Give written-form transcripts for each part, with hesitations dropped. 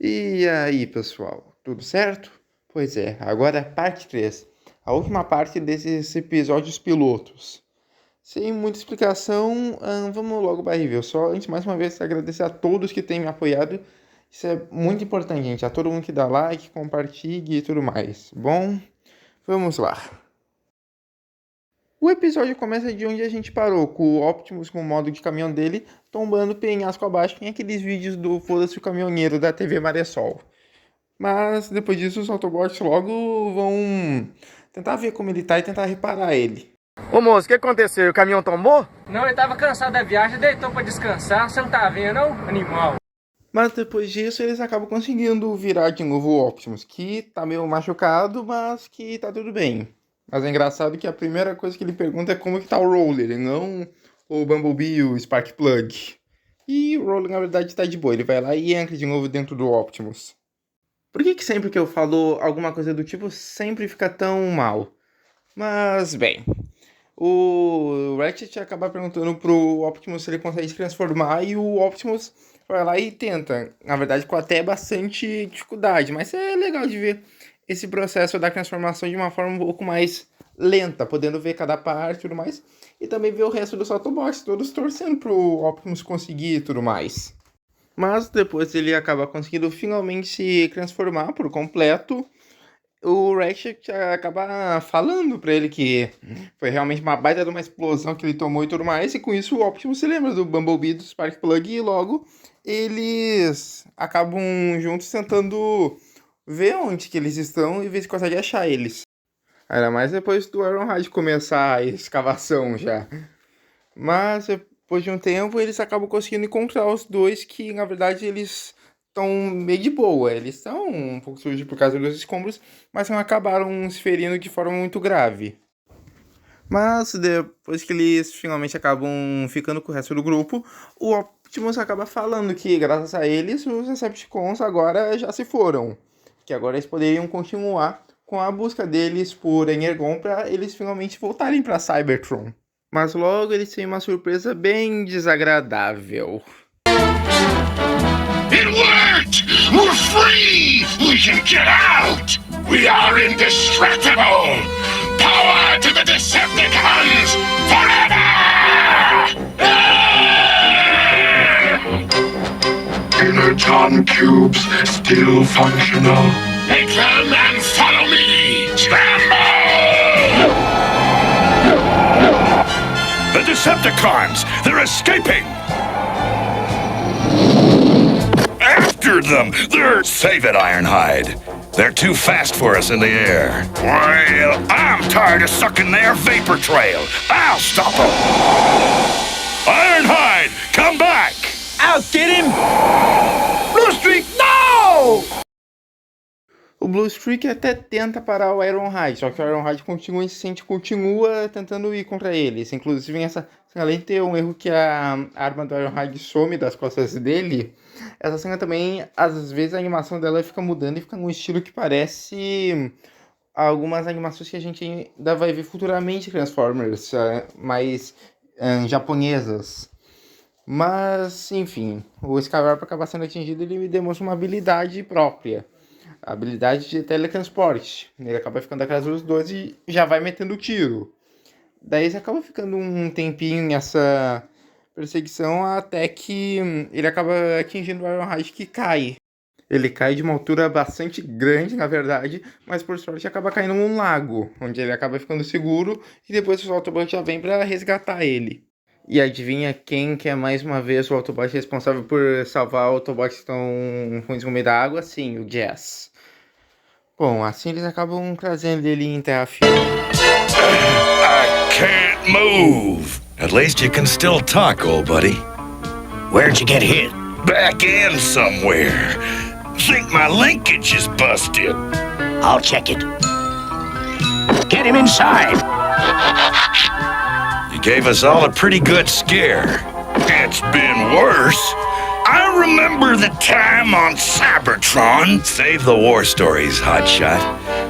E aí, pessoal, tudo certo? Pois é, agora é a parte 3, a última parte desses episódios pilotos. Sem muita explicação, vamos logo para a review. Só antes, mais uma vez, agradecer a todos que têm me apoiado. Isso é muito importante, gente. A todo mundo que dá like, compartilha e tudo mais. Bom, vamos lá. O episódio começa de onde a gente parou, com o Optimus com o modo de caminhão dele tombando penhasco abaixo em aqueles vídeos do Foda-se o Caminhoneiro da TV Maressol. Mas depois disso os Autobots logo vão tentar ver como ele tá e tentar reparar ele. Ô moço, o que aconteceu? O caminhão tombou? Não, ele tava cansado da viagem, deitou pra descansar. Você não tá vendo, não, animal? Mas depois disso eles acabam conseguindo virar de novo o Optimus, que tá meio machucado, mas que tá tudo bem. Mas é engraçado que a primeira coisa que ele pergunta é como que tá o Roller, e não o Bumblebee e o Sparkplug. E o Roller, na verdade, tá de boa. Ele vai lá e entra de novo dentro do Optimus. Por que sempre que eu falo alguma coisa do tipo, sempre fica tão mal? Mas, bem, o Ratchet acaba perguntando pro Optimus se ele consegue se transformar e o Optimus vai lá e tenta. Na verdade, com até bastante dificuldade, mas é legal de ver esse processo da transformação de uma forma um pouco mais lenta, podendo ver cada parte e tudo mais, e também ver o resto dos Autobots, todos torcendo pro Optimus conseguir e tudo mais. Mas depois ele acaba conseguindo finalmente se transformar por completo. O Ratchet acaba falando pra ele que foi realmente uma baita de uma explosão que ele tomou e tudo mais, e com isso o Optimus se lembra do Bumblebee, do Sparkplug, e logo eles acabam juntos tentando ver onde que eles estão e ver se consegue achar eles. Ainda mais depois do Ironhide começar a escavação já. Mas depois de um tempo eles acabam conseguindo encontrar os dois, que na verdade eles estão meio de boa. Eles estão um pouco sujos por causa dos escombros, mas não acabaram se ferindo de forma muito grave. Mas depois que eles finalmente acabam ficando com o resto do grupo, o Optimus acaba falando que graças a eles os Decepticons agora já se foram. Que agora eles poderiam continuar com a busca deles por Energon para eles finalmente voltarem para Cybertron. Mas logo eles têm uma surpresa bem desagradável. It worked! We're free! We can get out! We are indestructible! Power to the Decepticons forever! Energon cubes still functional. Make them and follow me! Scramble! The Decepticons! They're escaping! After them! Save it, Ironhide. They're too fast for us in the air. Well, I'm tired of sucking their vapor trail. I'll stop them! Ironhide, come back! I'll get him! Blue Streak, no! O Blue Streak até tenta parar o Ironhide, só que o Ironhide continua insistente, continua tentando ir contra eles. Inclusive, além de ter um erro que a arma do Ironhide some das costas dele, essa cena também, às vezes a animação dela fica mudando e fica num estilo que parece algumas animações que a gente ainda vai ver futuramente Transformers, mais japonesas. Mas, enfim, o Skywarp acaba sendo atingido e ele demonstra uma habilidade própria. A habilidade de teletransporte. Ele acaba ficando atrás dos dois e já vai metendo tiro. Daí ele acaba ficando um tempinho nessa perseguição até que ele acaba atingindo o Ironhide, que cai. Ele cai de uma altura bastante grande, na verdade, mas por sorte acaba caindo num lago, onde ele acaba ficando seguro e depois o Autobot já vem para resgatar ele. E adivinha quem que é mais uma vez o Autobot responsável por salvar Autobots que estão ruins no meio da água? Sim, o Jazz. Bom, assim eles acabam trazendo ele em terra firme. I can't move! At least you can still talk, old buddy. Where'd you get hit? Back end somewhere. Think my linkage is busted. I'll check it. Get him inside. You gave us all a pretty good scare. It's been worse. I remember the time on Cybertron. Save the war stories, Hotshot.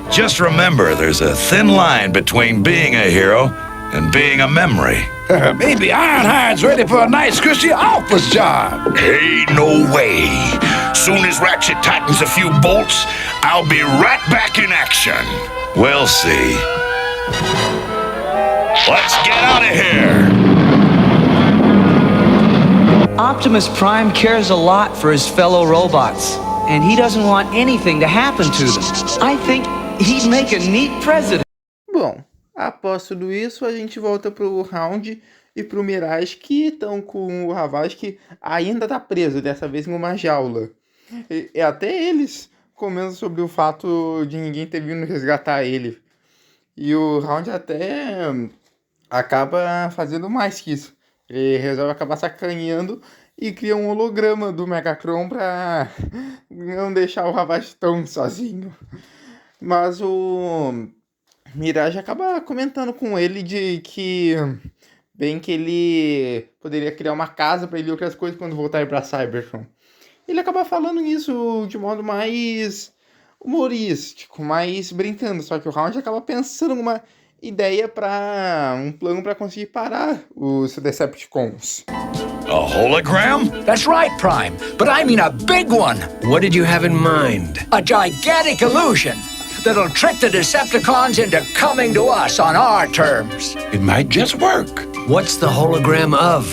Just remember, there's a thin line between being a hero and being a memory. Maybe Ironhide's ready for a nice cushy office job. Ain't no way. Soon as Ratchet tightens a few bolts, I'll be right back in action. We'll see. Let's get out of here. Optimus Prime cares a lot for his fellow robots, and he doesn't want anything to happen to them. I think he'd make a neat president. Bom, após tudo isso, a gente volta pro Round e pro Mirage, que estão com o Ravage, que ainda tá preso, dessa vez em uma jaula. E até eles comentam sobre o fato de ninguém ter vindo resgatar ele. E o Round até acaba fazendo mais que isso. Ele resolve acabar sacaneando e cria um holograma do Megatron pra não deixar o Ravage tão sozinho. Mas o Mirage acaba comentando com ele de que bem que ele poderia criar uma casa pra ele e outras coisas quando voltar pra Cybertron. Ele acaba falando isso de modo mais humorístico, mais brincando, só que o Round acaba pensando numa ideia para um plano para conseguir parar os Decepticons. A hologram? That's right, Prime. But I mean a big one. What did you have in mind? A gigantic illusion that'll trick the Decepticons into coming to us on our terms. It might just work. What's the hologram of?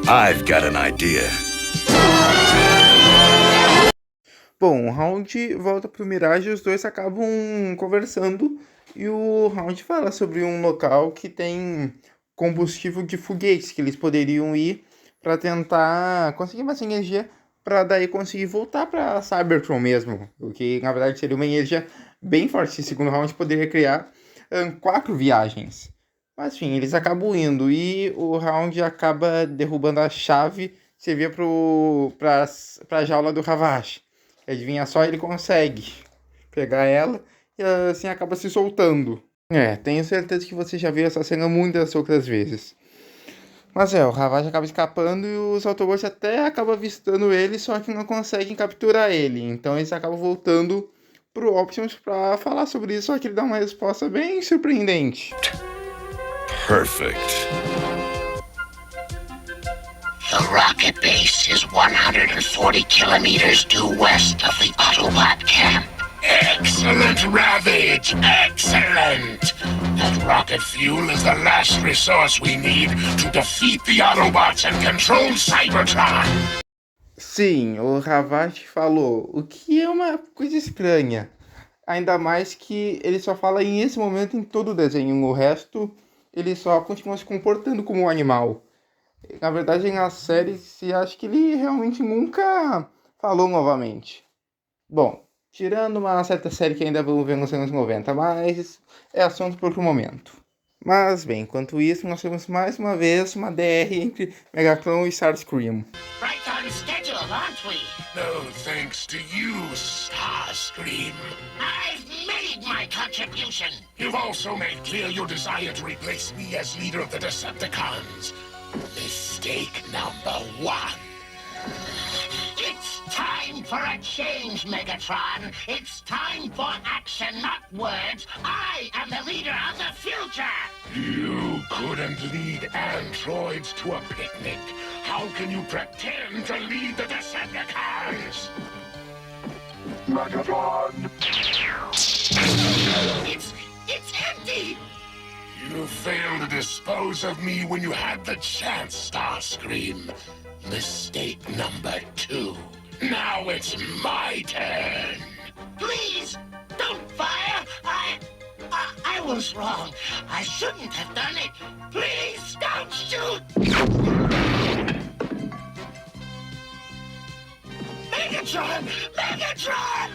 I've got an idea. Bom, o Round volta pro Mirage e os dois acabam conversando. E o Round fala sobre um local que tem combustível de foguetes, que eles poderiam ir para tentar conseguir mais energia para daí conseguir voltar para Cybertron mesmo. O que na verdade seria uma energia bem forte. Segundo o Round poderia criar 4 viagens. Mas enfim, eles acabam indo e o Round acaba derrubando a chave que servia para a jaula do Ravage. Adivinha só, ele consegue pegar ela e assim acaba se soltando. Tenho certeza que você já viu essa cena muitas outras vezes. Mas o Ravage acaba escapando e os Autobots até acabam avistando ele, só que não conseguem capturar ele. Então eles acabam voltando pro Optimus para falar sobre isso, só que ele dá uma resposta bem surpreendente. Perfect. The rocket base is 140 kilometers due west of the Autobot camp. Excellent, Ravage! Excellent! That rocket fuel is the last resource we need to defeat the Autobots and control Cybertron! Sim, o Ravage falou, o que é uma coisa estranha. Ainda mais que ele só fala nesse momento em todo o desenho. O resto, ele só continua se comportando como um animal. Na verdade, na série, se acha que ele realmente nunca falou novamente. Bom, tirando uma certa série que ainda vamos ver nos anos 90, mas é assunto para outro momento. Mas bem, enquanto isso, nós temos mais uma vez uma DR entre Megatron e Starscream. Right on schedule, aren't we? No thanks to you, Starscream. I've made my contribution. You've also made clear your desire to replace me as leader of the Decepticons. Mistake number 1. It's time for a change, Megatron. It's time for action, not words. I am the leader of the future. You couldn't lead androids to a picnic. How can you pretend to lead the Decepticons? Megatron! It's empty! You failed to dispose of me when you had the chance, Starscream. Mistake number 2. Now it's my turn. Please, don't fire! I was wrong. I shouldn't have done it. Please, don't shoot! Megatron! Megatron!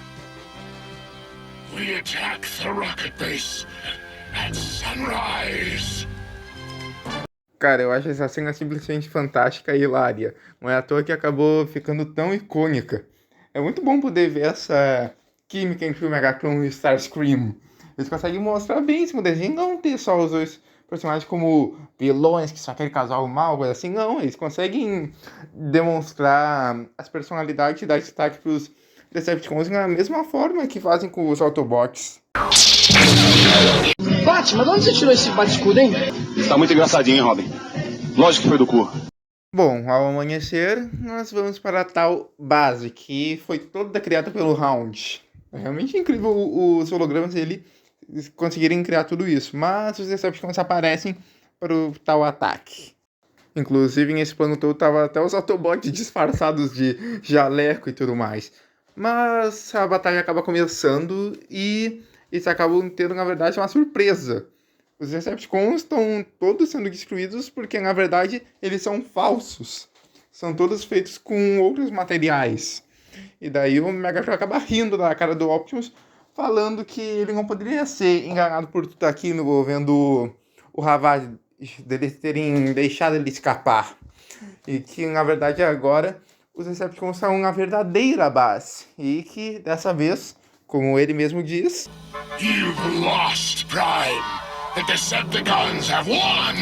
We attack the rocket base at sunrise. Cara, eu acho essa cena simplesmente fantástica e hilária. Não é à toa que acabou ficando tão icônica. É muito bom poder ver essa química entre o Megatron e o Starscream. Eles conseguem mostrar bem isso no desenho, não ter só os dois personagens como vilões, que são aquele casal mal, coisa assim. Não, eles conseguem demonstrar as personalidades e dar destaque para os Decepticons da mesma forma que fazem com os Autobots. Batman, de onde você tirou esse bate-escudo, hein? Tá muito engraçadinho, hein, Robin? Lógico que foi do cu. Bom, ao amanhecer, nós vamos para a tal base, que foi toda criada pelo Round. É realmente incrível os hologramas dele conseguirem criar tudo isso, mas os Decepticons aparecem para o tal ataque. Inclusive, nesse plano todo, tava até os Autobots disfarçados de jaleco e tudo mais. Mas a batalha acaba começando e eles acabam tendo, na verdade, uma surpresa. Os Decepticons estão todos sendo destruídos porque, na verdade, eles são falsos. São todos feitos com outros materiais. E daí o Megatron acaba rindo da cara do Optimus, falando que ele não poderia ser enganado por tudo aquilo, vendo o Ravage deles terem deixado ele escapar. E que, na verdade, agora os Decepticons são na verdadeira base. E que, dessa vez, como ele mesmo diz... You've lost, Prime. The Decepticons have won.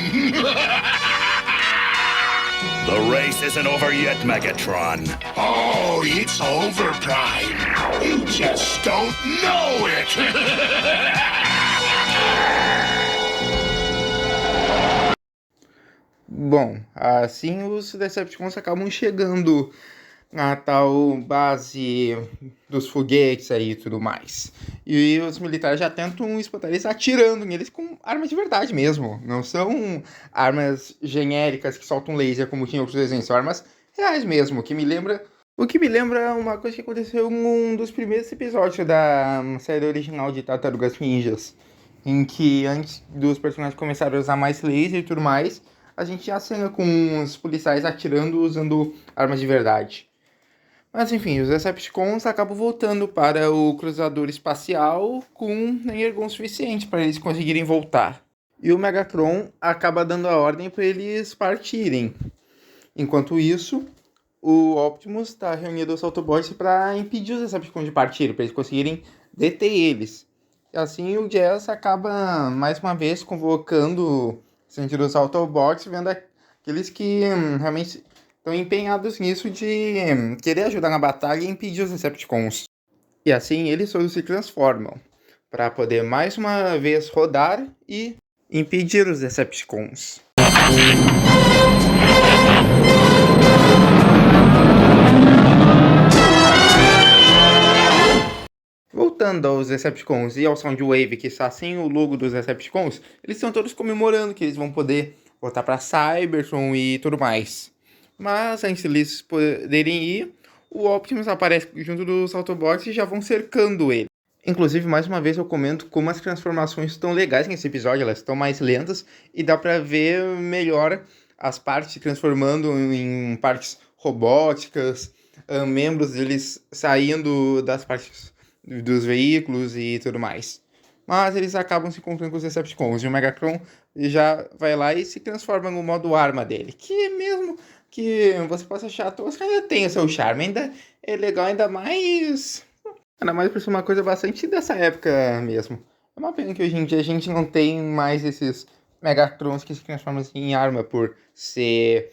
The race isn't over yet, Megatron. Oh, it's over, Prime. You just don't know it. Bom, assim os Decepticons acabam chegando na tal base dos foguetes aí e tudo mais. E os militares já tentam espantar eles atirando neles com armas de verdade mesmo. Não são armas genéricas que soltam laser como tinha outros desenhos, são armas reais mesmo, o que me lembra uma coisa que aconteceu em um dos primeiros episódios da série original de Tartarugas Ninjas, em que antes dos personagens começarem a usar mais laser e tudo mais, a gente já cena com os policiais atirando usando armas de verdade. Mas enfim, os Decepticons acabam voltando para o cruzador espacial com energon suficiente para eles conseguirem voltar. E o Megatron acaba dando a ordem para eles partirem. Enquanto isso, o Optimus está reunindo os Autobots para impedir os Decepticons de partir, para eles conseguirem deter eles. E assim o Jazz acaba mais uma vez convocando sentido os Autobots, vendo aqueles que realmente estão empenhados nisso de querer ajudar na batalha e impedir os Decepticons. E assim eles todos se transformam, para poder mais uma vez rodar e impedir os Decepticons. Voltando aos Decepticons e ao Soundwave, que está sem o logo dos Decepticons, eles estão todos comemorando que eles vão poder voltar para Cybertron e tudo mais. Mas antes deles poderem ir, o Optimus aparece junto dos Autobots e já vão cercando ele. Inclusive, mais uma vez eu comento como as transformações estão legais nesse episódio, elas estão mais lentas e dá para ver melhor as partes se transformando em partes robóticas, membros deles saindo das partes dos veículos e tudo mais. Mas eles acabam se encontrando com os Decepticons e o Megatron já vai lá e se transforma no modo arma dele, que mesmo que você possa achar tosco, ainda tem o seu charme, ainda é legal, ainda mais por ser uma coisa bastante dessa época mesmo. É uma pena que hoje em dia a gente não tem mais esses Megatrons que se transformam em arma por ser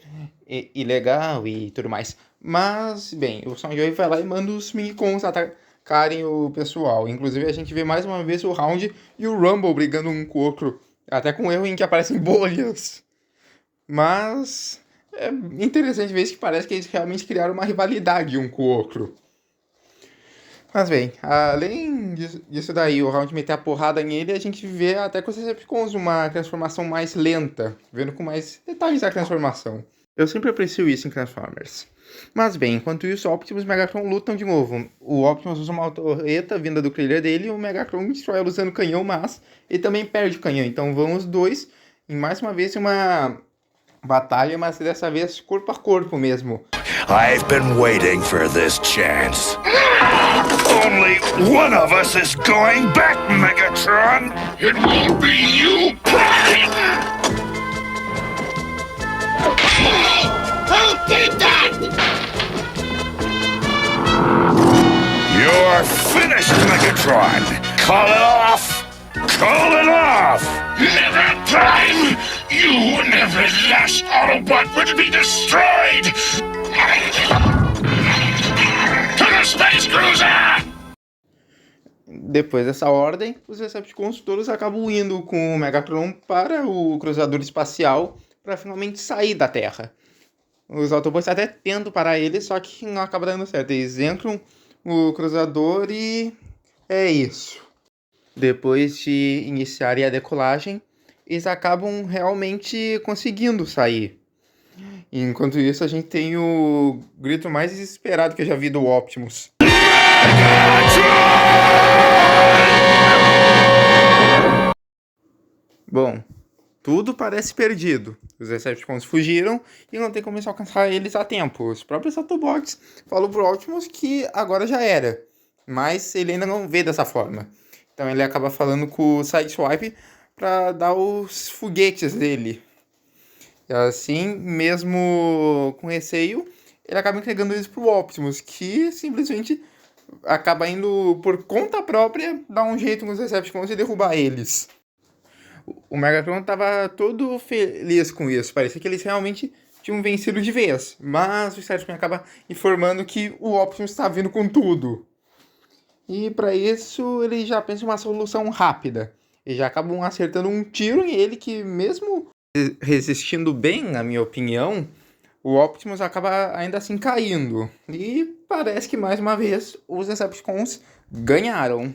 ilegal e tudo mais. Mas, bem, o Soundwave vai lá e manda os Minicons atacarem o pessoal. Inclusive a gente vê mais uma vez o Round e o Rumble brigando um com o outro, até com um erro em que aparecem bolhas. Mas é interessante ver isso, que parece que eles realmente criaram uma rivalidade um com o outro. Mas bem, além disso daí, o Round meter a porrada nele, a gente vê até com os Decepticons uma transformação mais lenta, vendo com mais detalhes a transformação. Eu sempre aprecio isso em Transformers. Mas bem, enquanto isso, o Optimus e o Megatron lutam de novo. O Optimus usa uma torreta vinda do Killer dele e o Megatron destrói ela usando o canhão, mas ele também perde o canhão. Então vão os dois, e mais uma vez, uma batalha, mas dessa vez corpo a corpo mesmo. I've been waiting for this chance. Only one of us is going back, Megatron! It won't be you, Prime! Who did that? You're finished, Megatron! Call it off! Call it off! Never, Prime! You and every last Autobot will be destroyed! To the Space Cruiser! Depois dessa ordem, os Decepticons todos acabam indo com o Megatron para o cruzador espacial para finalmente sair da Terra. Os Autobots até tentam parar eles, só que não acaba dando certo. Eles entram no cruzador e é isso. Depois de iniciarem a decolagem, eles acabam realmente conseguindo sair. Enquanto isso, a gente tem o grito mais desesperado que eu já vi do Optimus. Bom, tudo parece perdido. Os Decepticons fugiram e não tem como alcançar eles a tempo. Os próprios Autobots falam pro Optimus que agora já era, mas ele ainda não vê dessa forma. Então ele acaba falando com o Sideswipe para dar os foguetes dele. E assim, mesmo com receio, ele acaba entregando eles pro Optimus, que simplesmente acaba indo por conta própria dar um jeito nos Decepticons e derrubar eles. O Megatron tava todo feliz com isso, parecia que eles realmente tinham vencido de vez, mas o Cybertron acaba informando que o Optimus está vindo com tudo. E para isso ele já pensa em uma solução rápida. Eles já acabam acertando um tiro em ele que, mesmo resistindo bem, na minha opinião, o Optimus acaba ainda assim caindo. E parece que mais uma vez os Decepticons ganharam.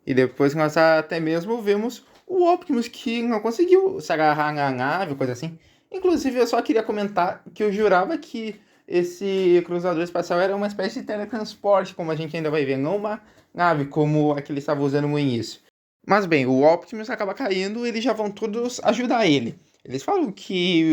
E depois nós até mesmo vemos o Optimus que não conseguiu se agarrar na nave, coisa assim. Inclusive eu só queria comentar que eu jurava que esse cruzador espacial era uma espécie de teletransporte, como a gente ainda vai ver, não uma nave como a que ele estava usando no início. Mas bem, o Optimus acaba caindo e eles já vão todos ajudar ele. Eles falam que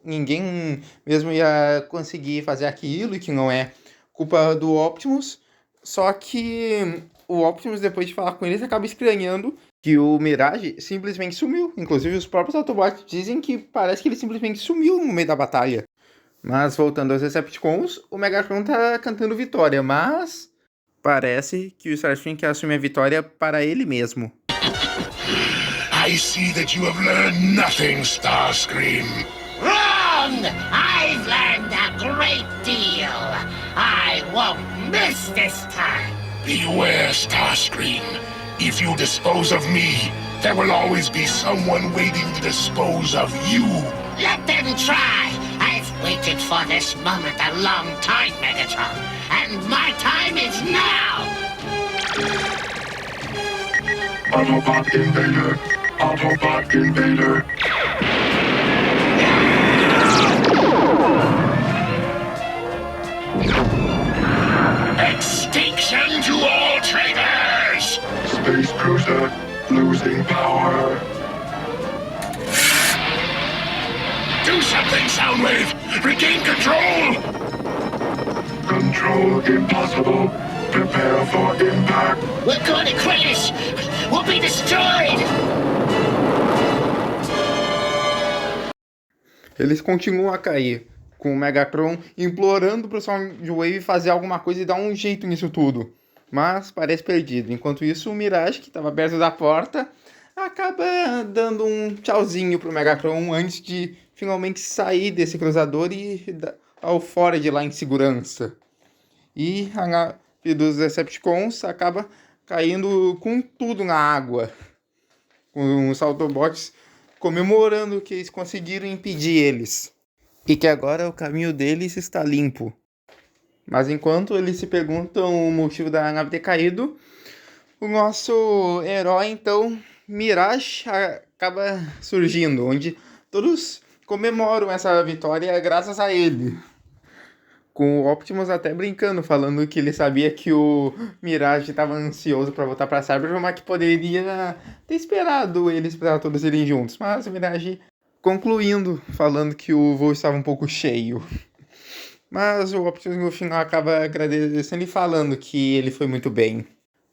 ninguém mesmo ia conseguir fazer aquilo e que não é culpa do Optimus. Só que o Optimus, depois de falar com eles, acaba estranhando que o Mirage simplesmente sumiu. Inclusive, os próprios Autobots dizem que parece que ele simplesmente sumiu no meio da batalha. Mas, voltando aos Decepticons, o Megatron tá cantando vitória, mas parece que o Starscream quer assumir a vitória para ele mesmo. I see that you have learned nothing, Starscream. Wrong! I've learned a great deal. I won't miss this time. Beware, Starscream. If you dispose of me, there will always be someone waiting to dispose of you. Let them try. I've waited for this moment a long time, Megatron. And my time is now! Autobot Invader! Autobot Invader! Extinction to all traitors! Space Cruiser losing power. Do something, Soundwave! Regain control! Control impossible. Prepare for impact. We're going to crash! We'll be destroyed! Eles continuam a cair, com o Megatron implorando pro Soundwave fazer alguma coisa e dar um jeito nisso tudo. Mas parece perdido. Enquanto isso, o Mirage, que estava perto da porta, acaba dando um tchauzinho pro Megatron antes de finalmente sair desse cruzador e ao fora de lá em segurança. E a nave dos Decepticons acaba caindo com tudo na água, com os Autobots comemorando que eles conseguiram impedir eles e que agora o caminho deles está limpo. Mas enquanto eles se perguntam o motivo da nave ter caído, o nosso herói, então, Mirage, acaba surgindo, onde todos comemoram essa vitória graças a ele. Com o Optimus até brincando, falando que ele sabia que o Mirage estava ansioso para voltar para Cybertron, mas que poderia ter esperado eles para todos irem juntos. Mas o Mirage concluindo, falando que o voo estava um pouco cheio. Mas o Optimus no final acaba agradecendo e falando que ele foi muito bem.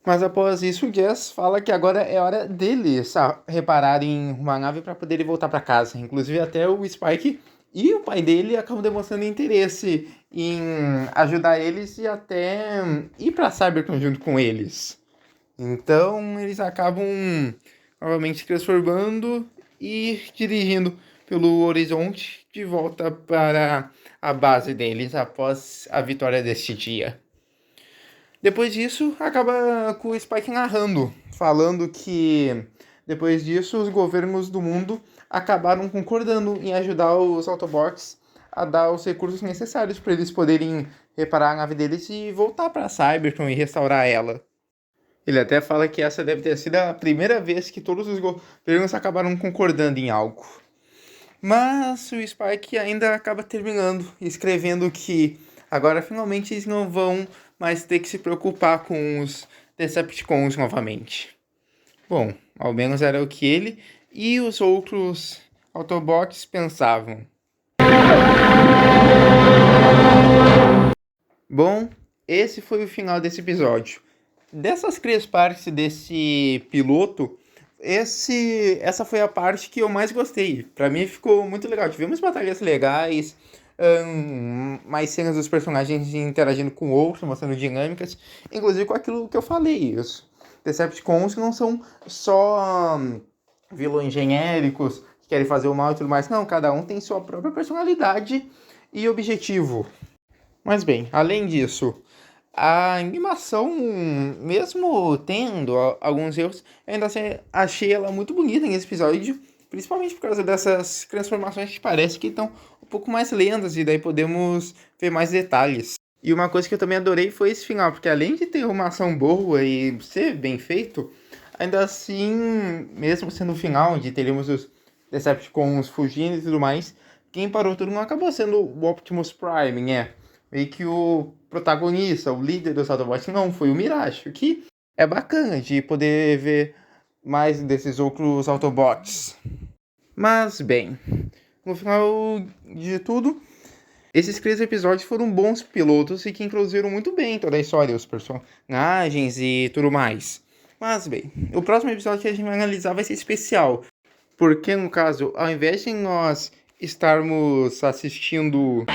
Mas após isso, o Jazz fala que agora é hora deles repararem uma nave para poderem voltar para casa. Inclusive até o Spike e o pai dele acabam demonstrando interesse em ajudar eles e até ir para Cybertron junto com eles. Então eles acabam novamente se transformando e dirigindo pelo horizonte de volta para a base deles após a vitória deste dia. Depois disso, acaba com o Spike narrando, falando que depois disso os governos do mundo acabaram concordando em ajudar os Autobots a dar os recursos necessários para eles poderem reparar a nave deles e voltar para Cybertron e restaurar ela. Ele até fala que essa deve ter sido a primeira vez que todos os governos acabaram concordando em algo. Mas o Spike ainda acaba terminando, escrevendo que agora finalmente eles não vão mais ter que se preocupar com os Decepticons novamente. Bom, ao menos era o que ele e os outros Autobots pensavam. Bom, esse foi o final desse episódio. Dessas 3 partes desse piloto, essa foi a parte que eu mais gostei. Pra mim ficou muito legal. Tivemos batalhas legais, mais cenas dos personagens interagindo com o outro, mostrando dinâmicas, inclusive com aquilo que eu falei. Os Decepticons não são só vilões genéricos que querem fazer o mal e tudo mais. Não, cada um tem sua própria personalidade e objetivo. Mas bem, além disso, a animação, mesmo tendo alguns erros, ainda achei ela muito bonita nesse episódio, principalmente por causa dessas transformações que parece que estão um pouco mais lentas e daí podemos ver mais detalhes. E uma coisa que eu também adorei foi esse final, porque além de ter uma ação boa e ser bem feito, ainda assim, mesmo sendo o final, onde teríamos os Decepticons fugindo e tudo mais, quem parou tudo não acabou sendo o Optimus Prime, né? Meio que o protagonista, o líder dos Autobots, não, foi o Mirage, o que é bacana de poder ver mais desses outros Autobots. Mas, bem, no final de tudo, esses 3 episódios foram bons pilotos e que introduziram muito bem toda a história, os personagens e tudo mais. Mas, bem, o próximo episódio que a gente vai analisar vai ser especial, porque, no caso, ao invés de nós estarmos assistindo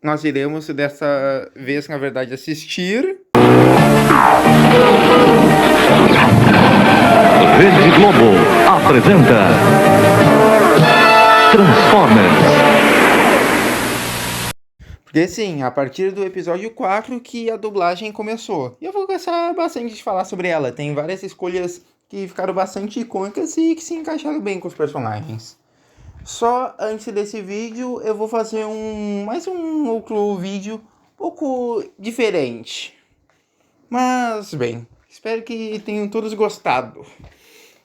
nós iremos dessa vez, na verdade, assistir Rede Globo apresenta Transformers. Porque sim, a partir do episódio 4 que a dublagem começou. E eu vou gostar bastante de falar sobre ela. Tem várias escolhas que ficaram bastante icônicas e que se encaixaram bem com os personagens. Só antes desse vídeo, eu vou fazer mais um outro vídeo um pouco diferente. Mas, bem, espero que tenham todos gostado.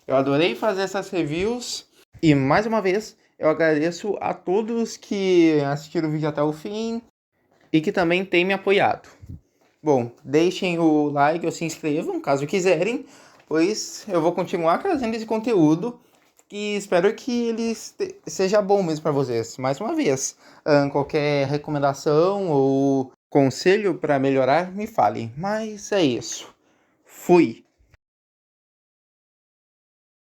Eu adorei fazer essas reviews. E, mais uma vez, eu agradeço a todos que assistiram o vídeo até o fim e que também têm me apoiado. Bom, deixem o like ou se inscrevam, caso quiserem, pois eu vou continuar trazendo esse conteúdo. E espero que ele seja bom mesmo para vocês. Mais uma vez, qualquer recomendação ou conselho para melhorar, me falem. Mas é isso. Fui!